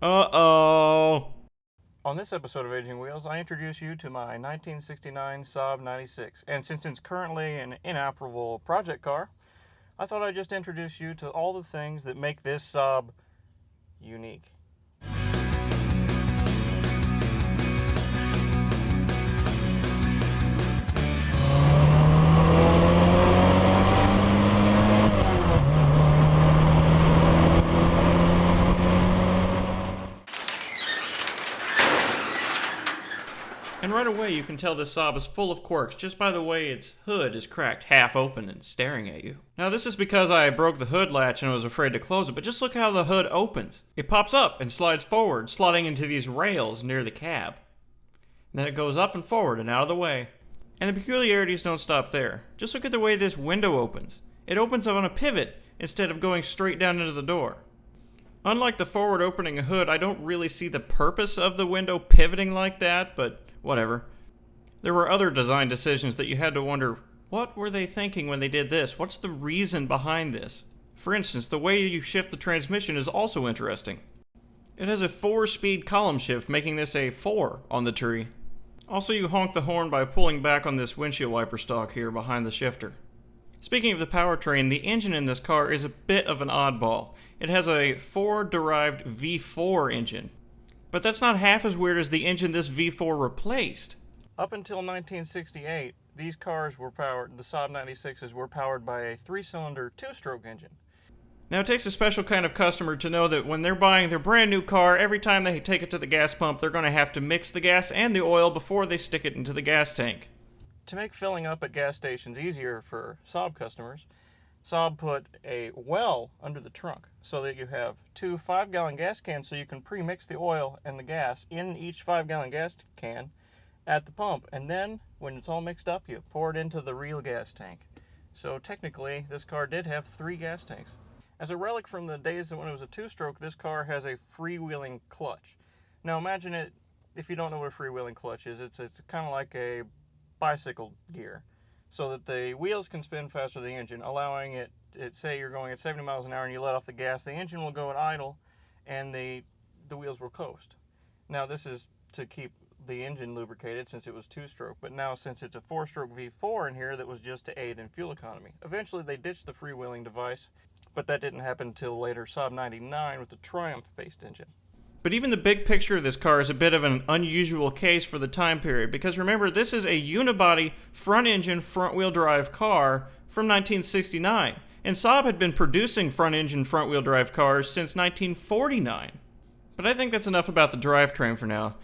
Uh-oh. On this episode of Aging Wheels, I introduce you to my 1969 Saab 96. And since it's currently an inoperable project car, I thought I'd just introduce you to all the things that make this Saab unique. And right away you can tell this Saab is full of quirks just by the way its hood is cracked half open and staring at you. Now this is because I broke the hood latch and was afraid to close it, but just look how the hood opens. It pops up and slides forward, slotting into these rails near the cab. And then it goes up and forward and out of the way. And the peculiarities don't stop there. Just look at the way this window opens. It opens on a pivot instead of going straight down into the door. Unlike the forward opening hood, I don't really see the purpose of the window pivoting like that, but whatever. There were other design decisions that you had to wonder, what were they thinking when they did this? What's the reason behind this? For instance, the way you shift the transmission is also interesting. It has a 4-speed column shift, making this a 4 on the tree. Also, you honk the horn by pulling back on this windshield wiper stalk here behind the shifter. Speaking of the powertrain, the engine in this car is a bit of an oddball. It has a Ford-derived V4 engine. But that's not half as weird as the engine this V4 replaced. Up until 1968, these cars were powered, the Saab 96s were powered by a 3-cylinder 2-stroke engine. Now, it takes a special kind of customer to know that when they're buying their brand new car, every time they take it to the gas pump, they're going to have to mix the gas and the oil before they stick it into the gas tank. To make filling up at gas stations easier for Saab customers, Saab put a well under the trunk so that you have 2 5-gallon gas cans so you can pre-mix the oil and the gas in each 5-gallon gas can at the pump. And then, when it's all mixed up, you pour it into the real gas tank. So technically, this car did have 3 gas tanks. As a relic from the days when it was a 2-stroke, this car has a freewheeling clutch. Now imagine it, if you don't know what a freewheeling clutch is, it's kind of like a bicycle gear, so that the wheels can spin faster than the engine, allowing it, say you're going at 70 miles an hour and you let off the gas, the engine will go at idle and the wheels will coast. Now this is to keep the engine lubricated since it was 2-stroke, but now since it's a 4-stroke V4 in here, that was just to aid in fuel economy. Eventually they ditched the freewheeling device, but that didn't happen until later, Saab 99 with the Triumph-based engine. But even the big picture of this car is a bit of an unusual case for the time period, because remember, this is a unibody, front-engine, front-wheel drive car from 1969, and Saab had been producing front-engine, front-wheel drive cars since 1949. But I think that's enough about the drivetrain for now.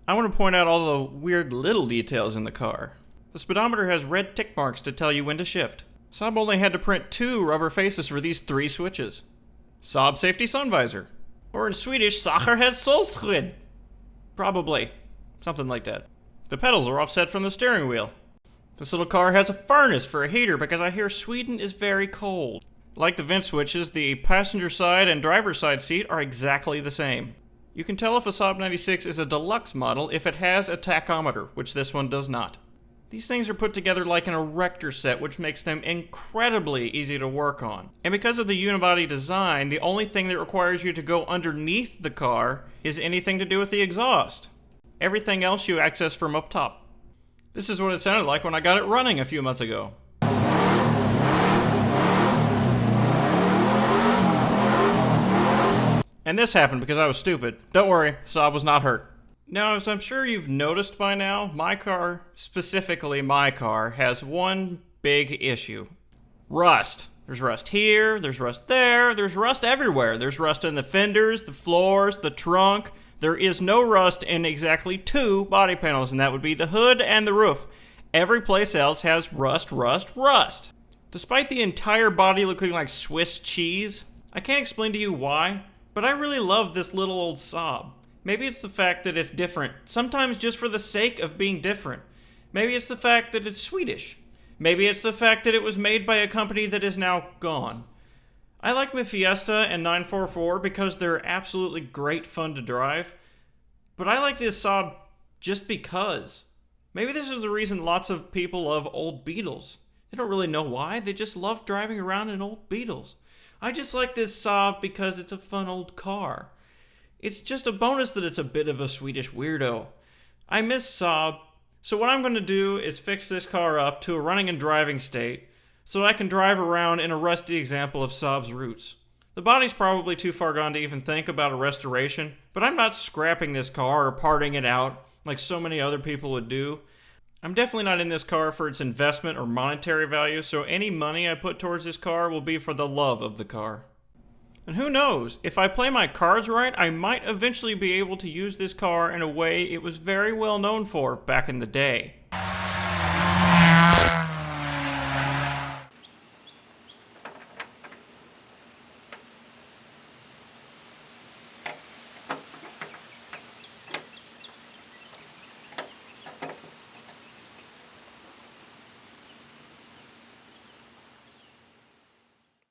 I want to point out all the weird little details in the car. The speedometer has red tick marks to tell you when to shift. Saab only had to print 2 rubber faces for these 3 switches. Saab safety sun visor. Or in Swedish, Sacherhet Solskred. Probably. Something like that. The pedals are offset from the steering wheel. This little car has a furnace for a heater because I hear Sweden is very cold. Like the vent switches, the passenger side and driver's side seat are exactly the same. You can tell if a Saab 96 is a deluxe model if it has a tachometer, which this one does not. These things are put together like an erector set, which makes them incredibly easy to work on. And because of the unibody design, the only thing that requires you to go underneath the car is anything to do with the exhaust. Everything else you access from up top. This is what it sounded like when I got it running a few months ago. And this happened because I was stupid. Don't worry, Saab was not hurt. Now, as I'm sure you've noticed by now, my car, specifically my car, has one big issue. Rust. There's rust here, there's rust there, there's rust everywhere. There's rust in the fenders, the floors, the trunk. There is no rust in exactly 2 body panels, and that would be the hood and the roof. Every place else has rust, rust, rust. Despite the entire body looking like Swiss cheese, I can't explain to you why, but I really love this little old Saab. Maybe it's the fact that it's different, sometimes just for the sake of being different. Maybe it's the fact that it's Swedish. Maybe it's the fact that it was made by a company that is now gone. I like my Fiesta and 944 because they're absolutely great fun to drive. But I like this Saab just because. Maybe this is the reason lots of people love old Beetles. They don't really know why, they just love driving around in old Beetles. I just like this Saab because it's a fun old car. It's just a bonus that it's a bit of a Swedish weirdo. I miss Saab, so what I'm going to do is fix this car up to a running and driving state so I can drive around in a rusty example of Saab's roots. The body's probably too far gone to even think about a restoration, but I'm not scrapping this car or parting it out like so many other people would do. I'm definitely not in this car for its investment or monetary value, so any money I put towards this car will be for the love of the car. And who knows, if I play my cards right, I might eventually be able to use this car in a way it was very well known for back in the day.